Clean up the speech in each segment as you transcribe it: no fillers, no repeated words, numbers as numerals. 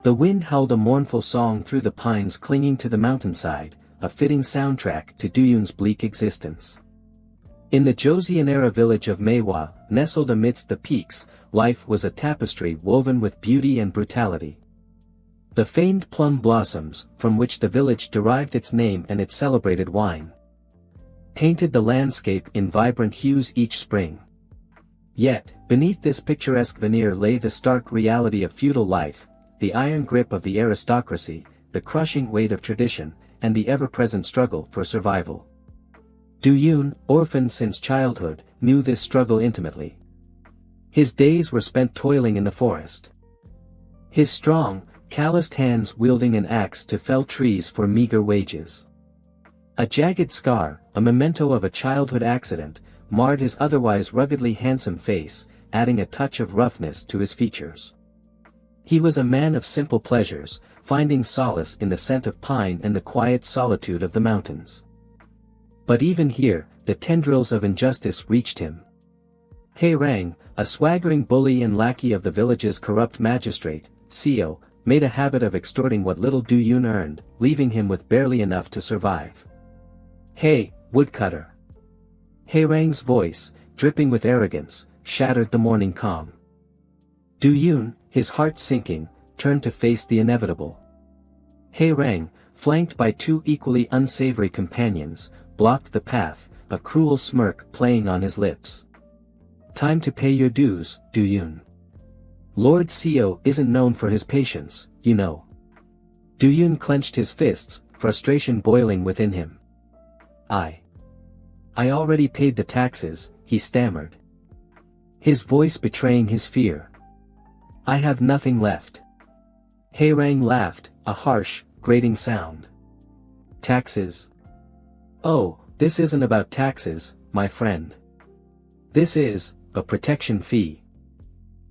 The wind howled a mournful song through the pines clinging to the mountainside, a fitting soundtrack to Duyun's bleak existence. In the Joseon-era village of Maewa, nestled amidst the peaks, life was a tapestry woven with beauty and brutality. The famed plum blossoms, from which the village derived its name and its celebrated wine, painted the landscape in vibrant hues each spring. Yet, beneath this picturesque veneer lay the stark reality of feudal life, the iron grip of the aristocracy, the crushing weight of tradition, and the ever-present struggle for survival. Duyun, orphaned since childhood, knew this struggle intimately. His days were spent toiling in the forest. His strong, calloused hands wielding an axe to fell trees for meager wages. A jagged scar, a memento of a childhood accident, marred his otherwise ruggedly handsome face, adding a touch of roughness to his features. He was a man of simple pleasures, finding solace in the scent of pine and the quiet solitude of the mountains. But even here, the tendrils of injustice reached him. He Rang, a swaggering bully and lackey of the village's corrupt magistrate, Seo, made a habit of extorting what little Duyun earned, leaving him with barely enough to survive. "Hey, woodcutter!" He Rang's voice, dripping with arrogance, shattered the morning calm. Duyun, his heart sinking, turned to face the inevitable. He Rang, flanked by two equally unsavory companions, blocked the path, a cruel smirk playing on his lips. "Time to pay your dues, Duyun. Lord Seo isn't known for his patience, you know." Duyun clenched his fists, frustration boiling within him. I already paid the taxes," he stammered, his voice betraying his fear. "I have nothing left." He Rang laughed, a harsh, grating sound. "Taxes? Oh, this isn't about taxes, my friend. This is a protection fee.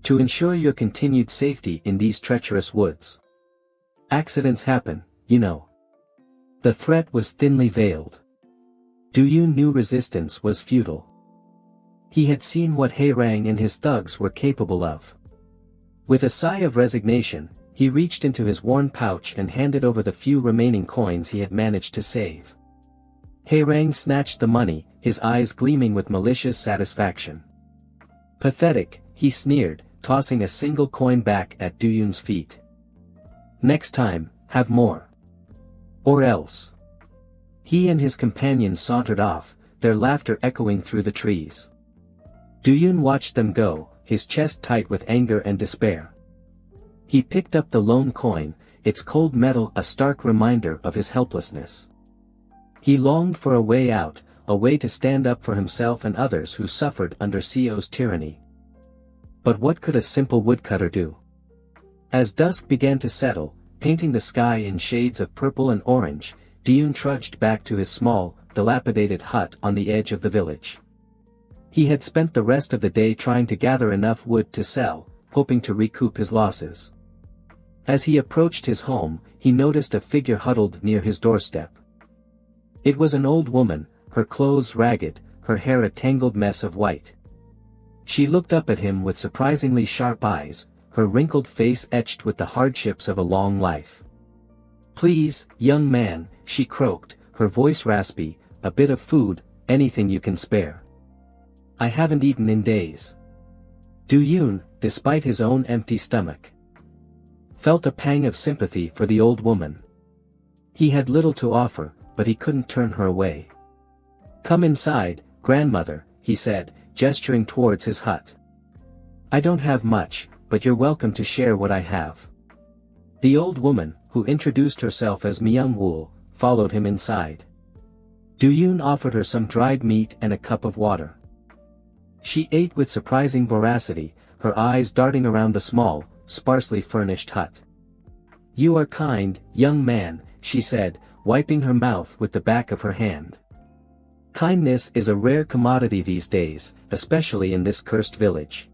To ensure your continued safety in these treacherous woods. Accidents happen, you know." The threat was thinly veiled. Duyun knew resistance was futile. He had seen what He Rang and his thugs were capable of. With a sigh of resignation, he reached into his worn pouch and handed over the few remaining coins he had managed to save. He Rang snatched the money, his eyes gleaming with malicious satisfaction. "Pathetic," he sneered, tossing a single coin back at Duyun's feet. "Next time, have more. Or else." He and his companions sauntered off, their laughter echoing through the trees. Duyun watched them go, his chest tight with anger and despair. He picked up the lone coin, its cold metal a stark reminder of his helplessness. He longed for a way out, a way to stand up for himself and others who suffered under Seo's tyranny. But what could a simple woodcutter do? As dusk began to settle, painting the sky in shades of purple and orange, Duyun trudged back to his small, dilapidated hut on the edge of the village. He had spent the rest of the day trying to gather enough wood to sell, hoping to recoup his losses. As he approached his home, he noticed a figure huddled near his doorstep. It was an old woman, her clothes ragged, her hair a tangled mess of white. She looked up at him with surprisingly sharp eyes, her wrinkled face etched with the hardships of a long life. "Please, young man," she croaked, her voice raspy, "a bit of food, anything you can spare. I haven't eaten in days." Duyun, despite his own empty stomach, felt a pang of sympathy for the old woman. He had little to offer, but he couldn't turn her away. "Come inside, grandmother," he said, gesturing towards his hut. "I don't have much, but you're welcome to share what I have." The old woman, who introduced herself as Myung-woo, followed him inside. Duyun offered her some dried meat and a cup of water. She ate with surprising voracity, her eyes darting around the small, sparsely furnished hut. "You are kind, young man," she said, wiping her mouth with the back of her hand. "Kindness is a rare commodity these days, especially in this cursed village."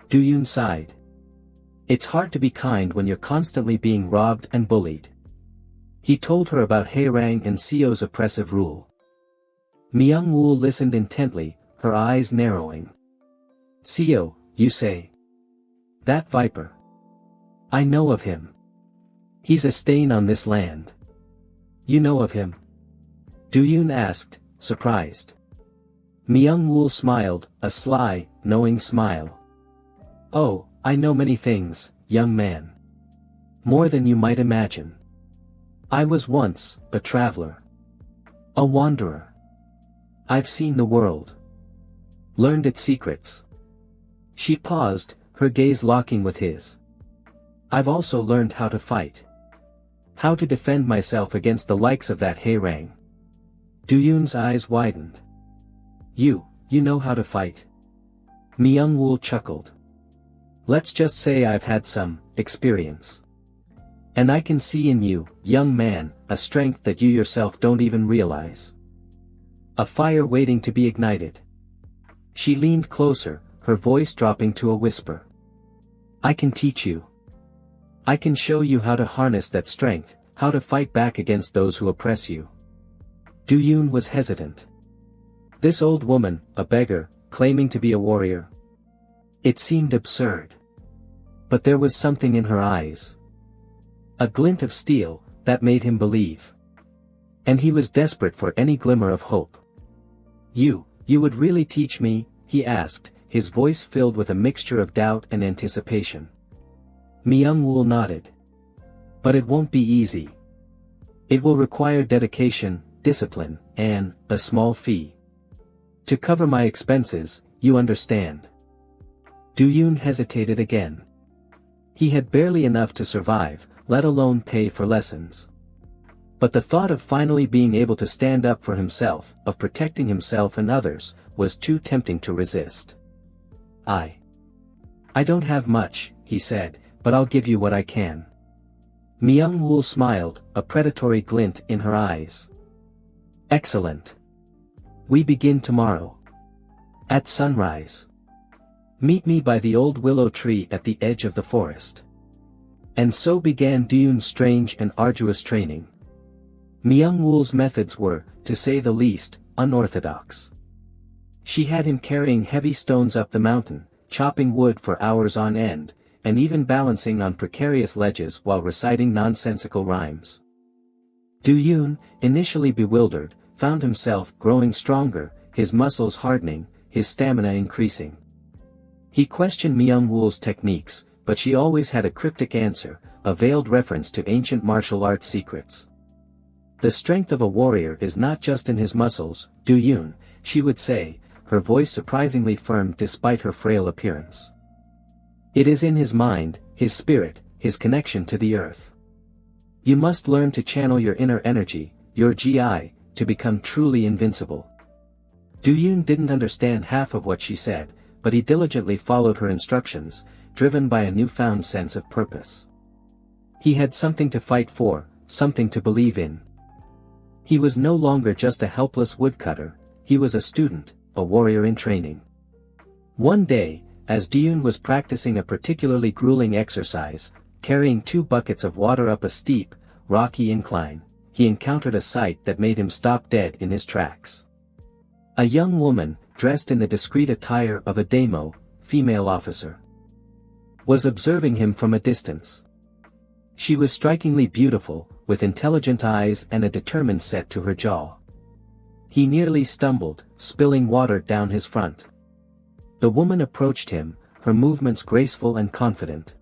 Duyun sighed. It's hard to be kind when you're constantly being robbed and bullied. He told her about He Rang and Seo's oppressive rule. Myung-woo listened intently, her eyes narrowing. "Seo, you say? That viper? I know of him. He's a stain on this land. You know of him? Du-yun asked, surprised. Myung-woo smiled, a sly, knowing smile. Oh, I know many things, young man. More than you might imagine. I was once a traveler. A wanderer. I've seen the world. Learned its secrets. She paused, her gaze locking with his. I've also learned how to fight. How to defend myself against the likes of that harangue. Du-yun's eyes widened. You know how to fight. Myung-woo chuckled. Let's just say I've had some experience. And I can see in you, young man, a strength that you yourself don't even realize. A fire waiting to be ignited. She leaned closer, her voice dropping to a whisper. I can teach you. I can show you how to harness that strength, how to fight back against those who oppress you. Du-yun was hesitant. This old woman, a beggar, claiming to be a warrior. It seemed absurd. But there was something in her eyes. A glint of steel, that made him believe. And he was desperate for any glimmer of hope. You would really teach me, he asked, his voice filled with a mixture of doubt and anticipation. Myung-woo nodded. But it won't be easy. It will require dedication, discipline, and a small fee. To cover my expenses, you understand. Du-yun hesitated again. He had barely enough to survive, let alone pay for lessons. But the thought of finally being able to stand up for himself, of protecting himself and others, was too tempting to resist. I don't have much, he said, but I'll give you what I can. Myung-woo smiled, a predatory glint in her eyes. Excellent. We begin tomorrow. At sunrise. Meet me by the old willow tree at the edge of the forest. And so began Du-yun's strange and arduous training. Myung-woo's methods were, to say the least, unorthodox. She had him carrying heavy stones up the mountain, chopping wood for hours on end, and even balancing on precarious ledges while reciting nonsensical rhymes. Du-yun, initially bewildered, found himself growing stronger, his muscles hardening, his stamina increasing. He questioned Myung-woo's techniques, but she always had a cryptic answer, a veiled reference to ancient martial arts secrets. The strength of a warrior is not just in his muscles, Du-yun, she would say, her voice surprisingly firm despite her frail appearance. It is in his mind, his spirit, his connection to the earth. You must learn to channel your inner energy, your GI, to become truly invincible. Du-yun didn't understand half of what she said, but he diligently followed her instructions, driven by a newfound sense of purpose. He had something to fight for, something to believe in. He was no longer just a helpless woodcutter, he was a student, a warrior in training. One day, as Du-yun was practicing a particularly grueling exercise, carrying 2 buckets of water up a steep, rocky incline, he encountered a sight that made him stop dead in his tracks. A young woman, dressed in the discreet attire of a daimyo, female officer, was observing him from a distance. She was strikingly beautiful, with intelligent eyes and a determined set to her jaw. He nearly stumbled, spilling water down his front. The woman approached him, her movements graceful and confident.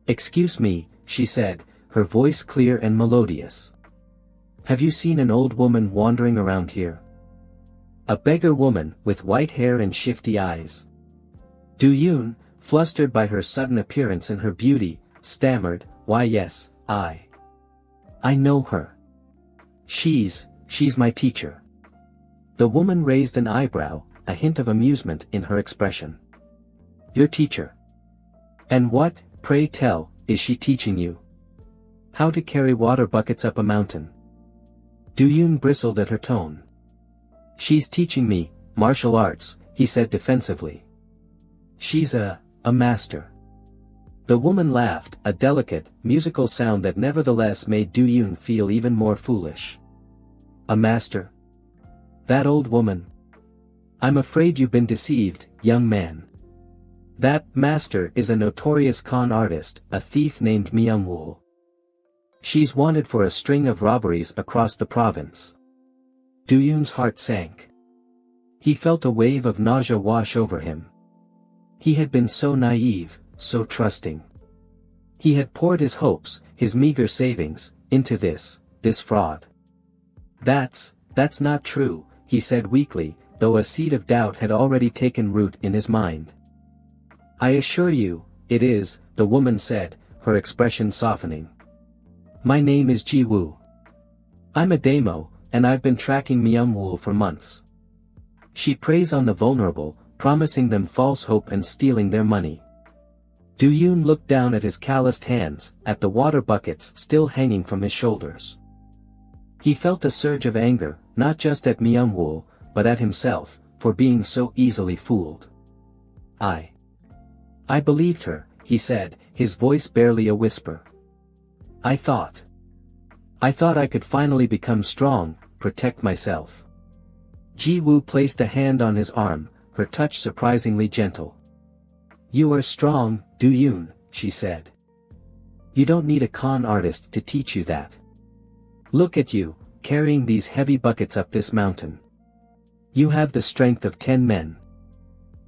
"Excuse me," she said, her voice clear and melodious. "Have you seen an old woman wandering around here?" A beggar woman, with white hair and shifty eyes. Du-yun, flustered by her sudden appearance and her beauty, stammered, "Why yes, I know her. She's my teacher." The woman raised an eyebrow, a hint of amusement in her expression. "Your teacher? And what, pray tell, is she teaching you? How to carry water buckets up a mountain?" Du-yun bristled at her tone. "She's teaching me martial arts," he said defensively. "She's a master." The woman laughed, a delicate, musical sound that nevertheless made Du-yun feel even more foolish. "A master? That old woman? I'm afraid you've been deceived, young man. That master is a notorious con artist, a thief named Myung-woo. She's wanted for a string of robberies across the province. Duyun's heart sank. He felt a wave of nausea wash over him. He had been so naive, so trusting. He had poured his hopes, his meager savings, into this fraud. That's not true, he said weakly, though a seed of doubt had already taken root in his mind. I assure you, it is, the woman said, her expression softening. My name is Ji Woo. I'm a daimyo, and I've been tracking Myung-woo for months. She preys on the vulnerable, promising them false hope and stealing their money. Duyun looked down at his calloused hands, at the water buckets still hanging from his shoulders. He felt a surge of anger, not just at Myung-woo, but at himself, for being so easily fooled. I believed her, he said, his voice barely a whisper. I thought I could finally become strong, protect myself. Ji Woo placed a hand on his arm, her touch surprisingly gentle. You are strong, Duyun, she said. You don't need a con artist to teach you that. Look at you, carrying these heavy buckets up this mountain. You have the strength of 10 men.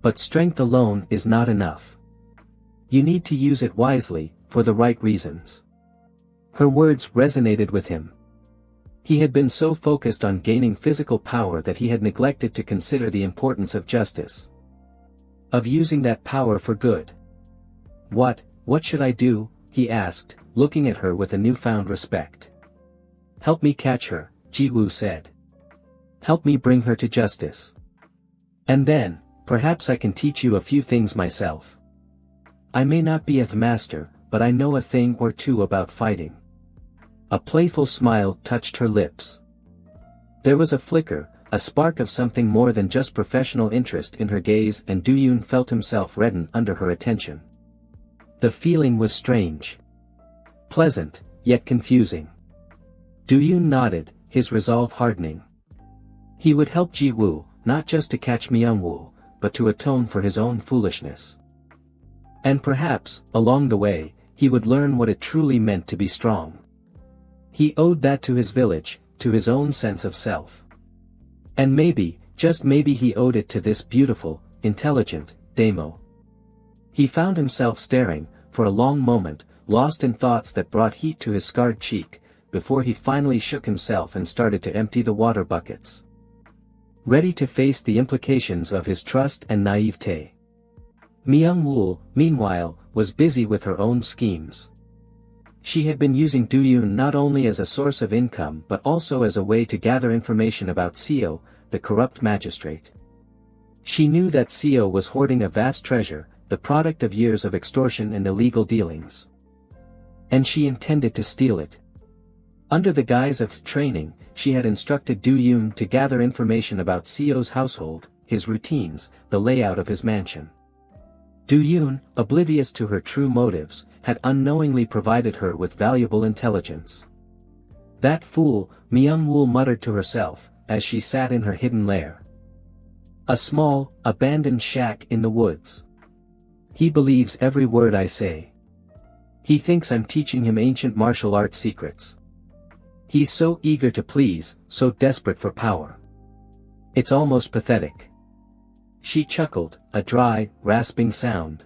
But strength alone is not enough. You need to use it wisely, for the right reasons. Her words resonated with him. He had been so focused on gaining physical power that he had neglected to consider the importance of justice. Of using that power for good. What should I do? He asked, looking at her with a newfound respect. Help me catch her, Ji Woo said. Help me bring her to justice. And then, perhaps I can teach you a few things myself. I may not be a master, but I know a thing or two about fighting. A playful smile touched her lips. There was a flicker, a spark of something more than just professional interest in her gaze, and Duyun felt himself redden under her attention. The feeling was strange. Pleasant, yet confusing. Duyun nodded, his resolve hardening. He would help Ji Woo, not just to catch Myung-woo, but to atone for his own foolishness. And perhaps, along the way, he would learn what it truly meant to be strong. He owed that to his village, to his own sense of self. And maybe, just maybe he owed it to this beautiful, intelligent, daimyo. He found himself staring, for a long moment, lost in thoughts that brought heat to his scarred cheek, before he finally shook himself and started to empty the water buckets. Ready to face the implications of his trust and naivete. Myung-woo, meanwhile, was busy with her own schemes. She had been using Duyun not only as a source of income but also as a way to gather information about Seo, the corrupt magistrate. She knew that Seo was hoarding a vast treasure, the product of years of extortion and illegal dealings. And she intended to steal it. Under the guise of training, she had instructed Duyun to gather information about Seo's household, his routines, the layout of his mansion. Duyun, oblivious to her true motives, had unknowingly provided her with valuable intelligence. That fool, Myung-woo muttered to herself, as she sat in her hidden lair. A small, abandoned shack in the woods. He believes every word I say. He thinks I'm teaching him ancient martial arts secrets. He's so eager to please, so desperate for power. It's almost pathetic. She chuckled, a dry, rasping sound.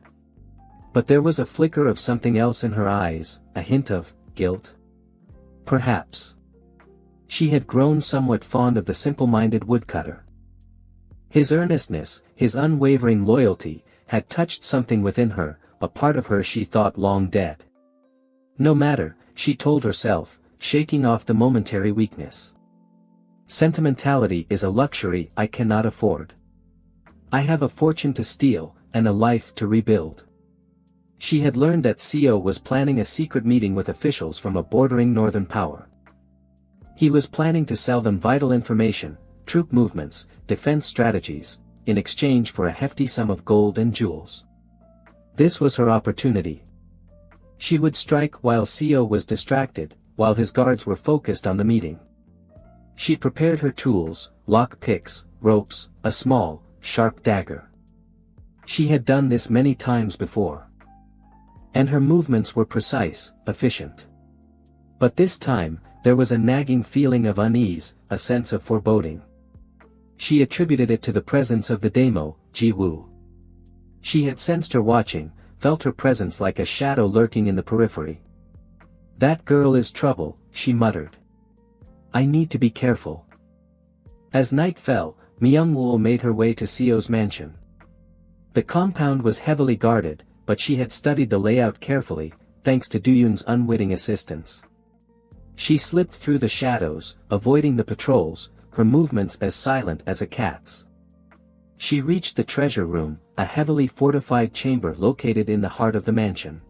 But there was a flicker of something else in her eyes, a hint of guilt. Perhaps. She had grown somewhat fond of the simple-minded woodcutter. His earnestness, his unwavering loyalty, had touched something within her, a part of her she thought long dead. No matter, she told herself, shaking off the momentary weakness. Sentimentality is a luxury I cannot afford. I have a fortune to steal, and a life to rebuild. She had learned that Seo was planning a secret meeting with officials from a bordering northern power. He was planning to sell them vital information, troop movements, defense strategies, in exchange for a hefty sum of gold and jewels. This was her opportunity. She would strike while Seo was distracted, while his guards were focused on the meeting. She prepared her tools, lock picks, ropes, a small, sharp dagger. She had done this many times before. And her movements were precise, efficient. But this time, there was a nagging feeling of unease, a sense of foreboding. She attributed it to the presence of the daimyo, Ji-woo. She had sensed her watching, felt her presence like a shadow lurking in the periphery. "That girl is trouble," she muttered. "I need to be careful." As night fell, Myung-woo made her way to Seo's mansion. The compound was heavily guarded, but she had studied the layout carefully, thanks to Do-yoon's unwitting assistance. She slipped through the shadows, avoiding the patrols, her movements as silent as a cat's. She reached the treasure room, a heavily fortified chamber located in the heart of the mansion.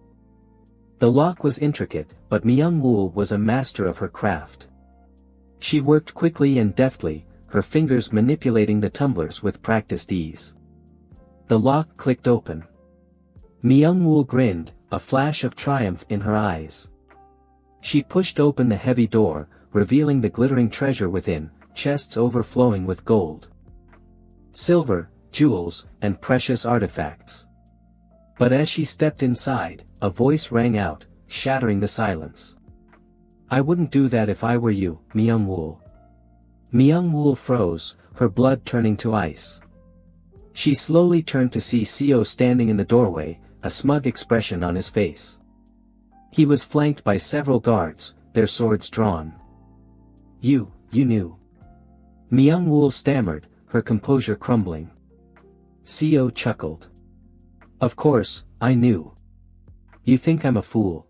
The lock was intricate, but Myung-woo was a master of her craft. She worked quickly and deftly, her fingers manipulating the tumblers with practiced ease. The lock clicked open. Myung-woo grinned, a flash of triumph in her eyes. She pushed open the heavy door, revealing the glittering treasure within, chests overflowing with gold, silver, jewels, and precious artifacts. But as she stepped inside, a voice rang out, shattering the silence. "I wouldn't do that if I were you, Myung-woo." Myung-woo froze, her blood turning to ice. She slowly turned to see Seo standing in the doorway, a smug expression on his face. He was flanked by several guards, their swords drawn. You knew." Myung-woo stammered, her composure crumbling. Seo chuckled. "Of course, I knew. You think I'm a fool?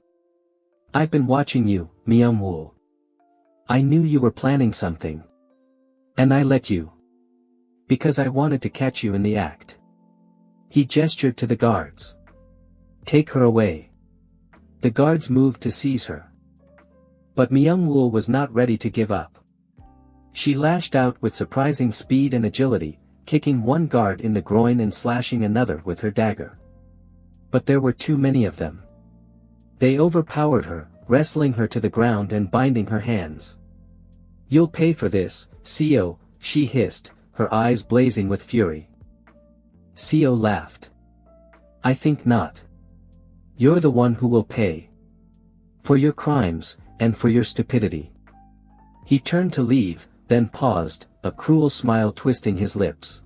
I've been watching you, Myung-woo. I knew you were planning something. And I let you. Because I wanted to catch you in the act." He gestured to the guards. "Take her away." The guards moved to seize her. But Myung-woo was not ready to give up. She lashed out with surprising speed and agility, kicking one guard in the groin and slashing another with her dagger. But there were too many of them. They overpowered her, wrestling her to the ground and binding her hands. "You'll pay for this, Seo," she hissed, her eyes blazing with fury. Seo laughed. "I think not. You're the one who will pay. For your crimes, and for your stupidity." He turned to leave, then paused, a cruel smile twisting his lips.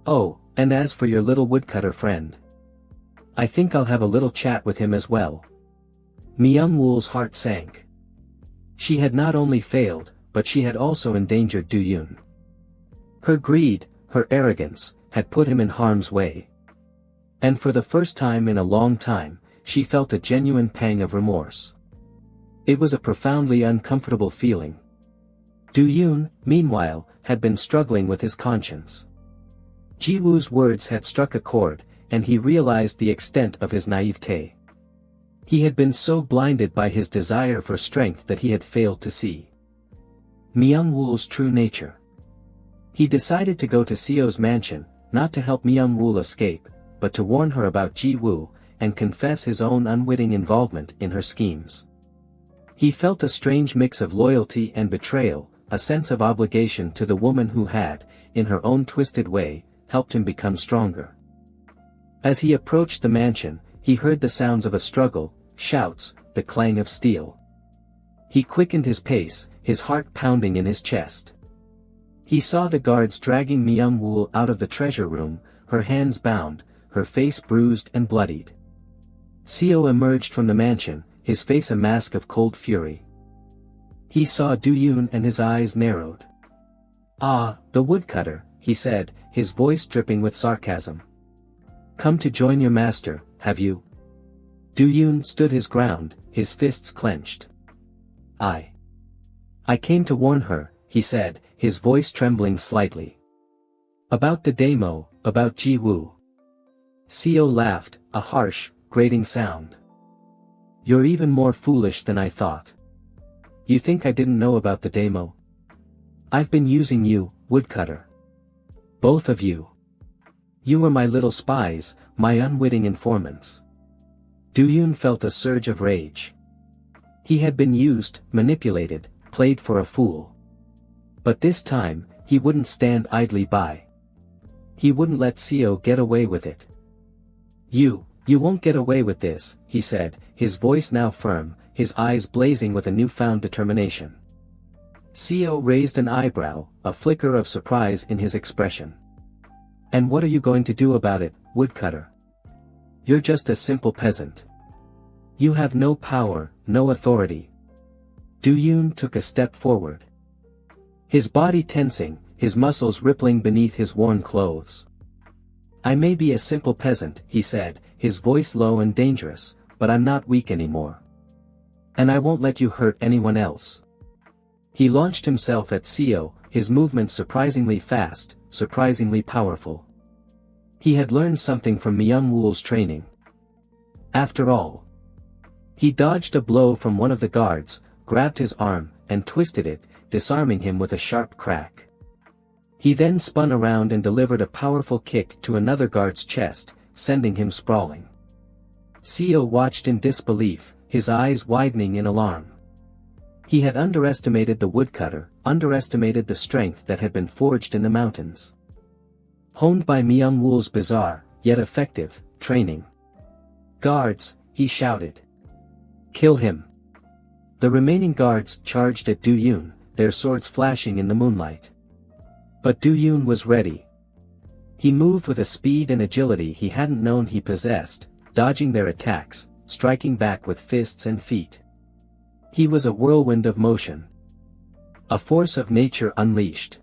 "Oh, and as for your little woodcutter friend, I think I'll have a little chat with him as well." Myung-woo's heart sank. She had not only failed, but she had also endangered Do-yoon. Her greed, her arrogance, had put him in harm's way. And for the first time in a long time, she felt a genuine pang of remorse. It was a profoundly uncomfortable feeling. Do-yoon, meanwhile, had been struggling with his conscience. Ji-woo's words had struck a chord, and he realized the extent of his naivete. He had been so blinded by his desire for strength that he had failed to see Myung-woo's true nature. He decided to go to Seo's mansion, not to help Myung-woo escape, but to warn her about Ji-woo, and confess his own unwitting involvement in her schemes. He felt a strange mix of loyalty and betrayal, a sense of obligation to the woman who had, in her own twisted way, helped him become stronger. As he approached the mansion, he heard the sounds of a struggle, shouts, the clang of steel. He quickened his pace, his heart pounding in his chest. He saw the guards dragging Myung-woo out of the treasure room, her hands bound, her face bruised and bloodied. Seo emerged from the mansion, his face a mask of cold fury. He saw Do-yoon and his eyes narrowed. "Ah, the woodcutter," he said, his voice dripping with sarcasm. "Come to join your master, have you?" Do-yoon stood his ground, his fists clenched. I came to warn her," he said, his voice trembling slightly. "About the daimyo, about Ji-woo." Seo laughed, a harsh, grating sound. "You're even more foolish than I thought. You think I didn't know about the daimyo? I've been using you, woodcutter. Both of you. You were my little spies, my unwitting informants." Do-yoon felt a surge of rage. He had been used, manipulated, played for a fool. But this time, he wouldn't stand idly by. He wouldn't let Seo get away with it. You won't get away with this," he said, his voice now firm, his eyes blazing with a newfound determination. Seo raised an eyebrow, a flicker of surprise in his expression. "And what are you going to do about it, woodcutter? You're just a simple peasant. You have no power, no authority." Du-Yun took a step forward. His body tensing, his muscles rippling beneath his worn clothes. "I may be a simple peasant," he said, his voice low and dangerous, "but I'm not weak anymore. And I won't let you hurt anyone else." He launched himself at Seo, his movements surprisingly fast, surprisingly powerful. He had learned something from Myung-Wool's training. After all, he dodged a blow from one of the guards, grabbed his arm, and twisted it, disarming him with a sharp crack. He then spun around and delivered a powerful kick to another guard's chest, sending him sprawling. Seo watched in disbelief, his eyes widening in alarm. He had underestimated the woodcutter, underestimated the strength that had been forged in the mountains. Honed by Myung-Wool's bizarre, yet effective, training. "Guards," he shouted. "Kill him." The remaining guards charged at Du-Yun, their swords flashing in the moonlight. But Du-Yun was ready. He moved with a speed and agility he hadn't known he possessed, dodging their attacks, striking back with fists and feet. He was a whirlwind of motion. A force of nature unleashed.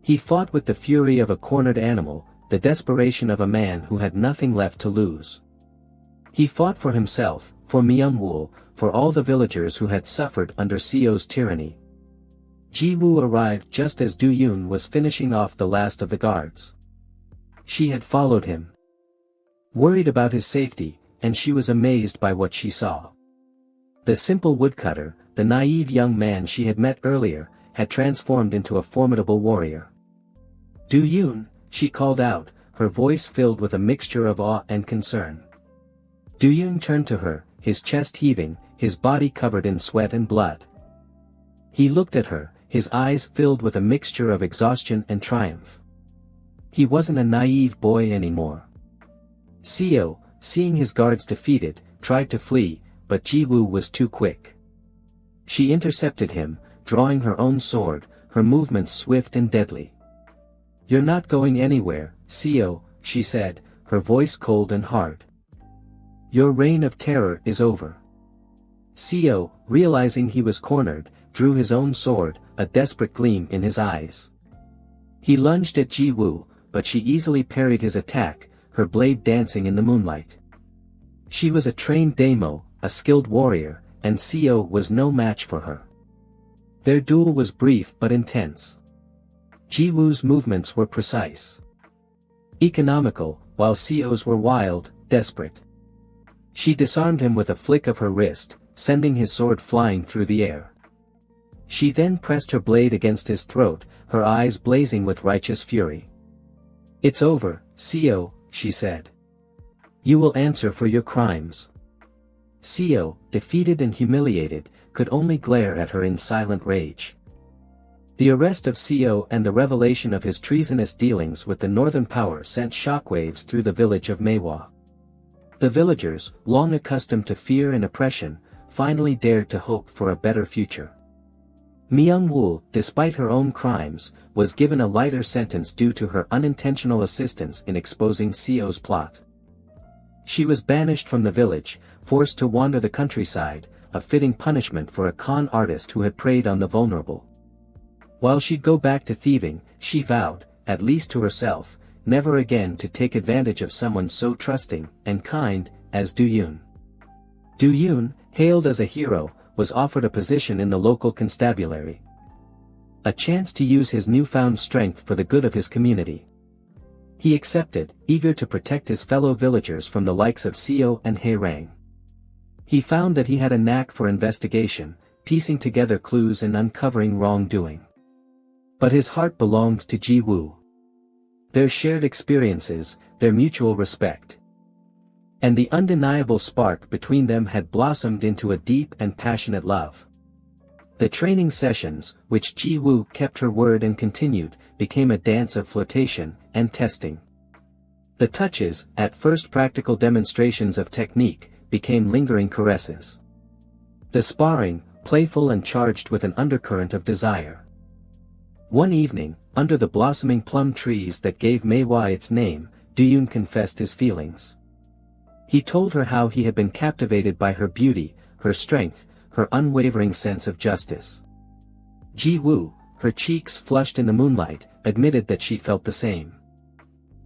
He fought with the fury of a cornered animal, the desperation of a man who had nothing left to lose. He fought for himself, for Myung-Wool, for all the villagers who had suffered under Seo's tyranny. Ji-woo arrived just as Du-Yun was finishing off the last of the guards. She had followed him, worried about his safety, and she was amazed by what she saw. The simple woodcutter, the naive young man she had met earlier, had transformed into a formidable warrior. "Du-Yun," she called out, her voice filled with a mixture of awe and concern. Du-Yun turned to her, his chest heaving, his body covered in sweat and blood. He looked at her, his eyes filled with a mixture of exhaustion and triumph. He wasn't a naive boy anymore. Seo, seeing his guards defeated, tried to flee, but Ji-woo was too quick. She intercepted him, drawing her own sword, her movements swift and deadly. "You're not going anywhere, Seo," she said, her voice cold and hard. "Your reign of terror is over." Seo, realizing he was cornered, drew his own sword, a desperate gleam in his eyes. He lunged at Ji-woo, but she easily parried his attack, her blade dancing in the moonlight. She was a trained daimyo, a skilled warrior, and Seo was no match for her. Their duel was brief but intense. Ji-woo's movements were precise, economical, while Seo's were wild, desperate. She disarmed him with a flick of her wrist, sending his sword flying through the air. She then pressed her blade against his throat, her eyes blazing with righteous fury. "It's over, Seo," she said. "You will answer for your crimes." Seo, defeated and humiliated, could only glare at her in silent rage. The arrest of Seo and the revelation of his treasonous dealings with the northern power sent shockwaves through the village of Maewa. The villagers, long accustomed to fear and oppression, finally dared to hope for a better future. Myung-Wool, despite her own crimes, was given a lighter sentence due to her unintentional assistance in exposing Seo's plot. She was banished from the village, forced to wander the countryside, a fitting punishment for a con artist who had preyed on the vulnerable. While she'd go back to thieving, she vowed, at least to herself, never again to take advantage of someone so trusting and kind as Du-Yun. Du-Yun, hailed as a hero, was offered a position in the local constabulary. A chance to use his newfound strength for the good of his community. He accepted, eager to protect his fellow villagers from the likes of Seo and Hae-rang. He found that he had a knack for investigation, piecing together clues and uncovering wrongdoing. But his heart belonged to Ji-woo. Their shared experiences, their mutual respect, and the undeniable spark between them had blossomed into a deep and passionate love. The training sessions, which Ji-woo kept her word and continued, became a dance of flirtation and testing. The touches, at first practical demonstrations of technique, became lingering caresses. The sparring, playful and charged with an undercurrent of desire. One evening, under the blossoming plum trees that gave Maehwa its name, Doyoon confessed his feelings. He told her how he had been captivated by her beauty, her strength, her unwavering sense of justice. Ji-woo, her cheeks flushed in the moonlight, admitted that she felt the same.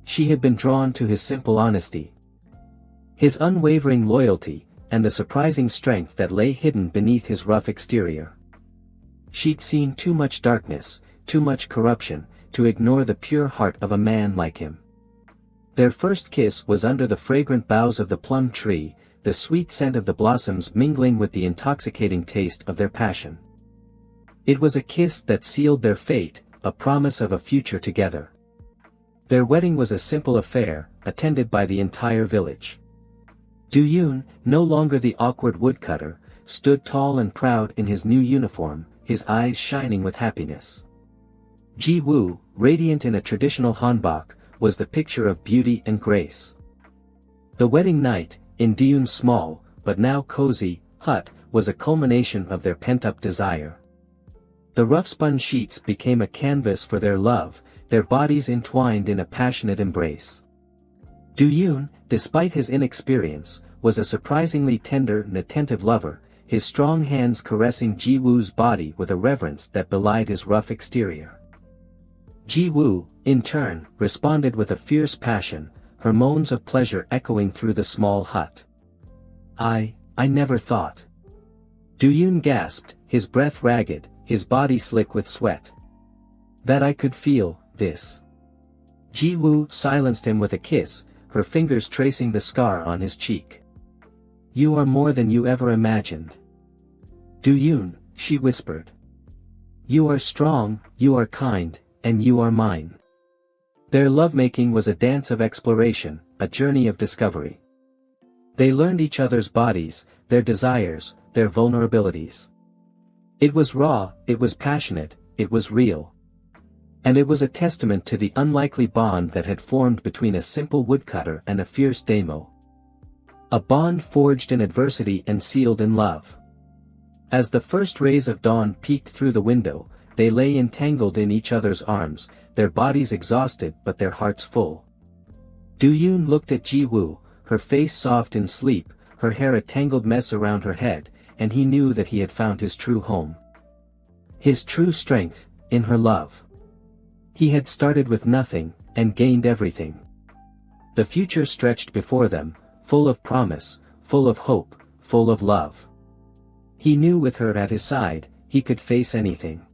She had been drawn to his simple honesty, his unwavering loyalty, and the surprising strength that lay hidden beneath his rough exterior. She'd seen too much darkness, too much corruption, to ignore the pure heart of a man like him. Their first kiss was under the fragrant boughs of the plum tree, the sweet scent of the blossoms mingling with the intoxicating taste of their passion. It was a kiss that sealed their fate, a promise of a future together. Their wedding was a simple affair, attended by the entire village. Doyoon, no longer the awkward woodcutter, stood tall and proud in his new uniform, his eyes shining with happiness. Ji-woo, radiant in a traditional hanbok, was the picture of beauty and grace. The wedding night, in Doyoon's small, but now cozy, hut, was a culmination of their pent-up desire. The rough-spun sheets became a canvas for their love, their bodies entwined in a passionate embrace. Doyoon, despite his inexperience, was a surprisingly tender and attentive lover, his strong hands caressing Ji-woo's body with a reverence that belied his rough exterior. Ji-woo, in turn, responded with a fierce passion, her moans of pleasure echoing through the small hut. I never thought. Doyoon gasped, his breath ragged, his body slick with sweat. That I could feel this. Ji-woo silenced him with a kiss, her fingers tracing the scar on his cheek. You are more than you ever imagined. Doyoon, she whispered. You are strong, you are kind, and you are mine. Their lovemaking was a dance of exploration, a journey of discovery. They learned each other's bodies, their desires, their vulnerabilities. It was raw, it was passionate, it was real. And it was a testament to the unlikely bond that had formed between a simple woodcutter and a fierce daimyo. A bond forged in adversity and sealed in love. As the first rays of dawn peeked through the window, they lay entangled in each other's arms, their bodies exhausted but their hearts full. Doyoon looked at Ji-woo, her face soft in sleep, her hair a tangled mess around her head, and he knew that he had found his true home. His true strength, in her love. He had started with nothing, and gained everything. The future stretched before them, full of promise, full of hope, full of love. He knew with her at his side, he could face anything.